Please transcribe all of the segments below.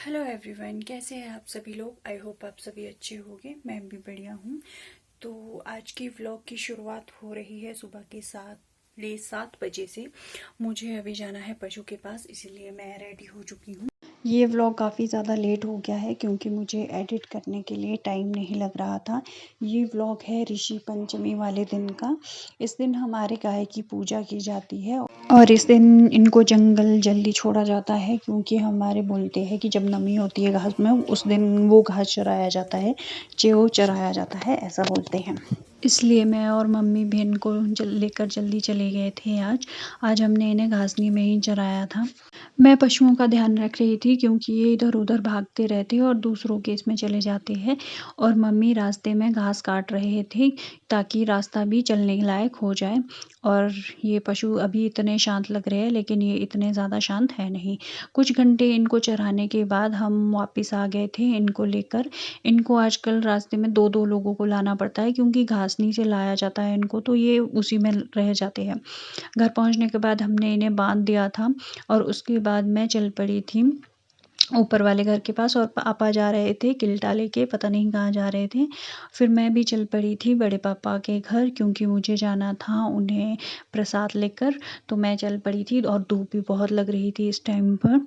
Hello everyone, कैसे हैं आप सभी लोग। आई होप आप सभी अच्छे होंगे। मैं भी बढ़िया हूँ। तो आज की व्लॉग की शुरुआत हो रही है सुबह के 7:30 बजे से। मुझे अभी जाना है पशु के पास, इसीलिए मैं रेडी हो चुकी हूँ। ये व्लॉग काफ़ी ज़्यादा लेट हो गया है क्योंकि मुझे एडिट करने के लिए टाइम नहीं लग रहा था। ये व्लॉग है ऋषि पंचमी वाले दिन का। इस दिन हमारे गाय की पूजा की जाती है और इस दिन इनको जंगल जल्दी छोड़ा जाता है क्योंकि हमारे बोलते हैं कि जब नमी होती है घास में उस दिन वो घास चराया जाता है, च्यों चराया जाता है, ऐसा बोलते हैं। इसलिए मैं और मम्मी भी इनको लेकर जल्दी चले गए थे। आज हमने इन्हें घासनी में ही चराया था। मैं पशुओं का ध्यान रख रही थी क्योंकि ये इधर उधर भागते रहते हैं और दूसरों के इसमें चले जाते हैं। और मम्मी रास्ते में घास काट रहे थे ताकि रास्ता भी चलने लायक हो जाए। और ये पशु अभी इतने शांत लग रहे हैं लेकिन ये इतने ज़्यादा शांत है नहीं। कुछ घंटे इनको चराने के बाद हम वापस आ गए थे इनको लेकर। इनको आजकल रास्ते में दो दो लोगों को लाना पड़ता है क्योंकि घासनी से लाया जाता है इनको, तो ये उसी में रह जाते हैं। घर पहुंचने के बाद हमने इन्हें बांध दिया था और उसके बाद मैं चल पड़ी थी ऊपर वाले घर के पास। और पापा जा रहे थे किल्टा लेके, पता नहीं कहाँ जा रहे थे। फिर मैं भी चल पड़ी थी बड़े पापा के घर क्योंकि मुझे जाना था उन्हें प्रसाद लेकर। तो मैं चल पड़ी थी और धूप भी बहुत लग रही थी इस टाइम पर।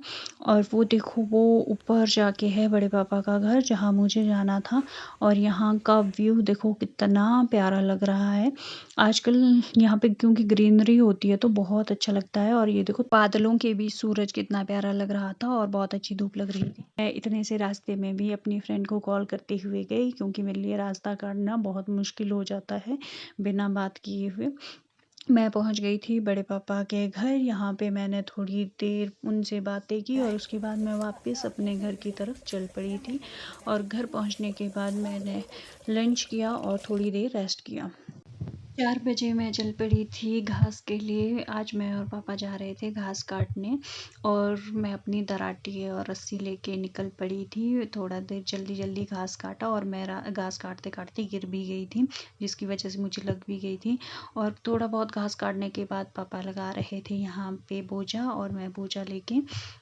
और वो देखो, वो ऊपर जाके है बड़े पापा का घर जहाँ मुझे जाना था। और यहाँ का व्यू देखो कितना प्यारा लग रहा है। आजकल यहाँ पे क्योंकि ग्रीनरी होती है तो बहुत अच्छा लगता है। और ये देखो बादलों के बीच सूरज कितना प्यारा लग रहा था और बहुत अच्छी धूप लग रही थी। मैं इतने से रास्ते में भी अपनी फ्रेंड को कॉल करते हुए गई क्योंकि मेरे लिए रास्ता काटना बहुत मुश्किल हो जाता है बिना बात किए हुए। मैं पहुंच गई थी बड़े पापा के घर। यहाँ पे मैंने थोड़ी देर उनसे बातें की और उसके बाद मैं वापस अपने घर की तरफ चल पड़ी थी। और घर पहुंचने के बाद मैंने लंच किया और थोड़ी देर रेस्ट किया। 4 बजे मैं चल पड़ी थी घास के लिए। आज मैं और पापा जा रहे थे घास काटने और मैं अपनी दराटी और रस्सी लेके निकल पड़ी थी। थोड़ा देर जल्दी जल्दी घास काटा और मैं घास काटते काटते गिर भी गई थी जिसकी वजह से मुझे लग भी गई थी। और थोड़ा बहुत घास काटने के बाद पापा लगा रहे थे यहाँ पे बोझा और मैं बोझा लेके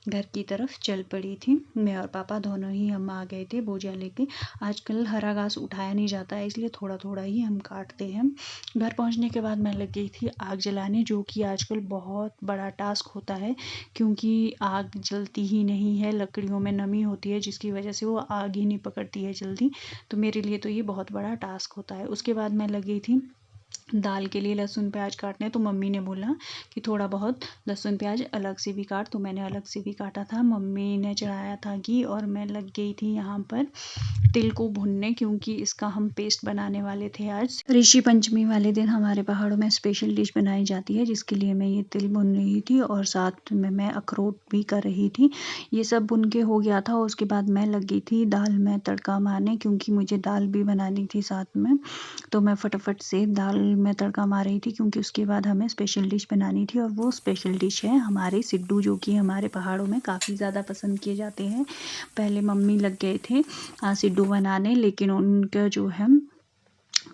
घर की तरफ चल पड़ी थी। मैं और पापा दोनों ही हम आ गए थे बोझा लेके। आजकल हरा घास उठाया नहीं जाता है इसलिए थोड़ा थोड़ा ही हम काटते हैं। घर पहुंचने के बाद मैं लग गई थी आग जलाने, जो कि आजकल बहुत बड़ा टास्क होता है क्योंकि आग जलती ही नहीं है। लकड़ियों में नमी होती है जिसकी वजह से वो आग ही नहीं पकड़ती है जल्दी। तो मेरे लिए तो ये बहुत बड़ा टास्क होता है। उसके बाद मैं लग गई थी दाल के लिए लहसुन प्याज काटने। तो मम्मी ने बोला कि थोड़ा बहुत लहसुन प्याज अलग से भी काट, तो मैंने अलग से भी काटा था। मम्मी ने चढ़ाया था घी और मैं लग गई थी यहाँ पर तिल को भूनने क्योंकि इसका हम पेस्ट बनाने वाले थे। आज ऋषि पंचमी वाले दिन हमारे पहाड़ों में स्पेशल डिश बनाई जाती है जिसके लिए मैं ये तिल भून रही थी और साथ में मैं अखरोट भी कर रही थी। ये सब भुन के हो गया था। उसके बाद मैं लग गई थी दाल में तड़का मारने क्योंकि मुझे दाल भी बनानी थी साथ में। तो मैं फटाफट से दाल में तड़का मार रही थी क्योंकि उसके बाद हमें स्पेशल डिश बनानी थी और वो स्पेशल डिश है हमारे सिड्डू, जो कि हमारे पहाड़ों में काफ़ी ज़्यादा पसंद किए जाते हैं। पहले मम्मी लग गए थे सिड्डू बनाने, लेकिन उनका जो है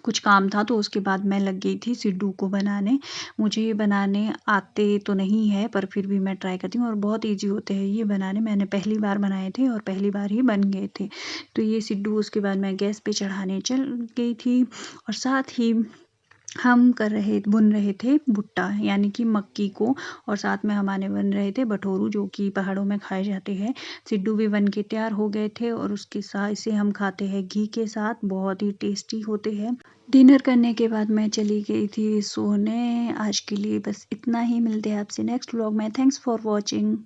कुछ काम था तो उसके बाद मैं लग गई थी सिड्डू को बनाने। मुझे ये बनाने आते तो नहीं है पर फिर भी मैं ट्राई करती हूँ और बहुत इजी होते हैं ये बनाने। मैंने पहली बार बनाए थे और पहली बार ही बन गए थे। तो ये सिड्डू उसके बाद मैं गैस पे चढ़ाने चल गई थी और साथ ही हम भुन रहे थे भुट्टा यानी कि मक्की को। और साथ में हमारे बन रहे थे भटोरू, जो कि पहाड़ों में खाए जाते हैं। सिड्डू भी बन के तैयार हो गए थे और उसके साथ इसे हम खाते हैं घी के साथ, बहुत ही टेस्टी होते हैं। डिनर करने के बाद मैं चली गई थी सोने। आज के लिए बस इतना ही। मिलते हैं आपसे नेक्स्ट व्लॉग में। Thanks for watching.